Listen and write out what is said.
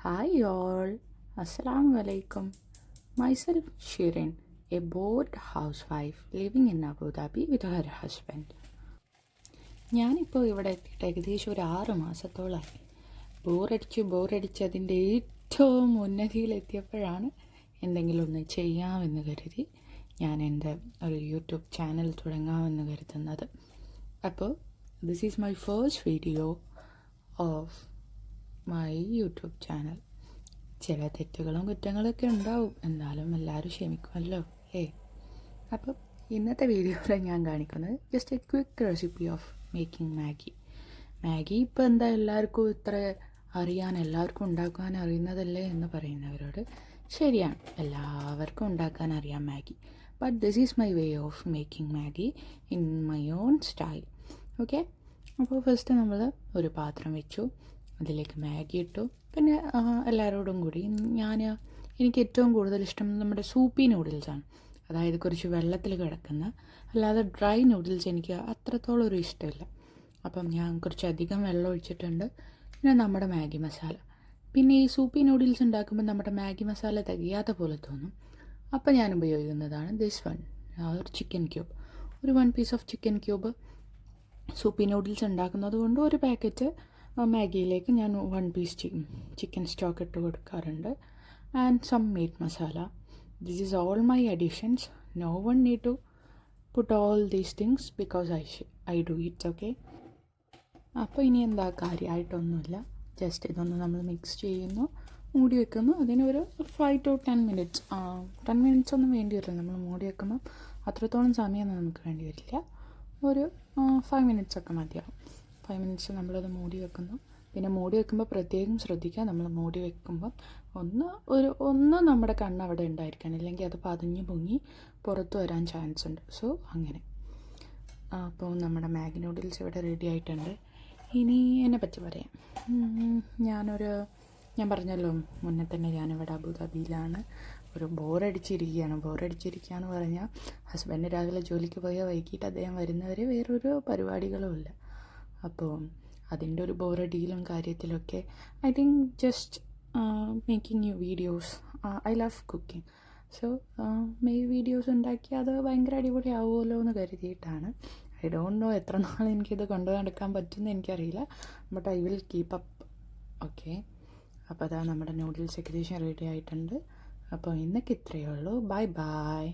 Hi all, Assalamu alaikum. Myself Shirin, a bored housewife living in Abu Dhabi with her husband. ഞാനിപ്പോൾ ഇവിടെ എത്തിയിട്ട് ഏകദേശം ഒരു 6 മാസത്തോളമായി. ബോറടിച്ച് അതിൻ്റെ ഏറ്റവും ഉന്നതിയിലെത്തിയപ്പോഴാണ് എന്തെങ്കിലും ഒന്ന് ചെയ്യാമെന്ന് കരുതി ഞാൻ എൻ്റെ ഒരു യൂട്യൂബ് ചാനൽ തുടങ്ങാമെന്ന് കരുതുന്നത്. അപ്പോൾ this is my first video of my YouTube channel. ചില തെറ്റുകളും കുറ്റങ്ങളൊക്കെ ഉണ്ടാവും, എന്നാലും എല്ലാവരും ക്ഷമിക്കുമല്ലോ അല്ലേ. അപ്പം ഇന്നത്തെ വീഡിയോയിൽ ഞാൻ കാണിക്കുന്നത് just A quick recipe of making Maggi. ഇപ്പോൾ എന്താ എല്ലാവർക്കും ഇത്ര എല്ലാവർക്കും ഉണ്ടാക്കാൻ അറിയുന്നതല്ലേ എന്ന് പറയുന്നവരോട് ശരിയാണ്, എല്ലാവർക്കും ഉണ്ടാക്കാൻ അറിയാം Maggi. But this is my way of making Maggi in my own style. Okay, അപ്പോൾ ഫസ്റ്റ് നമ്മൾ ഒരു പാത്രം വെച്ചു, അതിലേക്ക് മാഗി ഇട്ടു. പിന്നെ എല്ലാവരോടും കൂടി എനിക്ക് ഏറ്റവും കൂടുതൽ ഇഷ്ടം നമ്മുടെ സൂപ്പി നൂഡിൽസാണ്, അതായത് കുറച്ച് വെള്ളത്തിൽ കിടക്കുന്ന, അല്ലാതെ ഡ്രൈ നൂഡിൽസ് എനിക്ക് അത്രത്തോളം ഒരു ഇഷ്ടമില്ല. അപ്പം ഞാൻ കുറച്ചധികം വെള്ളം ഒഴിച്ചിട്ടുണ്ട്. പിന്നെ നമ്മുടെ മാഗി മസാല. പിന്നെ ഈ സൂപ്പി നൂഡിൽസ് ഉണ്ടാക്കുമ്പോൾ നമ്മുടെ മാഗി മസാല തികയാത്ത പോലെ തോന്നും. അപ്പം ഞാൻ ഉപയോഗിക്കുന്നതാണ് ദിസ് വൺ, ഒരു ചിക്കൻ ക്യൂബ്. ഒരു 1 piece of chicken cube. Soupy noodles ഉണ്ടാക്കുന്നത് കൊണ്ട് ഒരു പാക്കറ്റ് മാഗിയിലേക്ക് ഞാൻ 1 പീസ് ചിക്കൻ സ്റ്റോക്ക് ഇട്ട് കൊടുക്കാറുണ്ട്. And some meat masala. This is all my additions. No one need to put all these things because I do it. Okay, അപ്പോൾ ഇനി എന്താ, കാര്യമായിട്ടൊന്നുമില്ല. Just ഇതൊന്ന് നമ്മൾ മിക്സ് ചെയ്യുന്നു, മൂടി വെക്കുന്നു. അതിനൊരു 5 to 10 മിനിറ്റ്സ് 10 മിനിറ്റ്സ് ഒന്നും വേണ്ടി വരില്ല. നമ്മൾ മൂടി വെക്കുമ്പോൾ അത്രത്തോളം സമയമൊന്നും നമുക്ക് വേണ്ടി വരില്ല. ഒരു 5 മിനിറ്റ്സ് ഒക്കെ മതിയാവും. 5 മിനിറ്റ്സ് നമ്മളത് മൂടി വെക്കുന്നു. പിന്നെ മൂടി വെക്കുമ്പോൾ പ്രത്യേകം ശ്രദ്ധിക്കുക, നമ്മൾ മൂടി വെക്കുമ്പം ഒന്ന് നമ്മുടെ കണ്ണവിടെ ഉണ്ടായിരിക്കണം, ഇല്ലെങ്കിൽ അത് പതിഞ്ഞ് പൊങ്ങി പുറത്ത് വരാൻ ചാൻസ് ഉണ്ട്. സോ അങ്ങനെ. അപ്പോൾ നമ്മുടെ മാഗി നൂഡിൽസ് ഇവിടെ റെഡി ആയിട്ടുണ്ട്. ഇനി എന്നെപ്പറ്റി പറയാം. ഞാൻ പറഞ്ഞല്ലോ മുന്നേ തന്നെ ഞാനിവിടെ അബുദാബിയിലാണ്. ഒരു ബോറടിച്ചിരിക്കുക എന്ന് പറഞ്ഞാൽ ഹസ്ബൻഡ് രാവിലെ ജോലിക്ക് പോയാൽ വൈകിട്ട് അദ്ദേഹം വരുന്നവരെ വേറൊരു പരിപാടികളും ഇല്ല. അപ്പോൾ അതിൻ്റെ ഒരു ബോറടിയിലും കാര്യത്തിലൊക്കെ I think just making new videos. I love cooking. So videos ഉണ്ടാക്കി അത് ഭയങ്കര അടിപൊളി ആവുമല്ലോ എന്ന് കരുതിയിട്ടാണ്. ഐ ഡോണ്ട് നോ എത്ര നാൾ എനിക്കിത് കൊണ്ടു നടക്കാൻ പറ്റുമെന്ന് എനിക്കറിയില്ല, but I will keep up. Okay, അപ്പോൾ അതാ നമ്മുടെ നൂഡിൽസ് ഏകദേശം റെഡി ആയിട്ടുണ്ട്. അപ്പോൾ ഇന്നൊക്കെ ഇത്രയേ ഉള്ളൂ. Bye bye.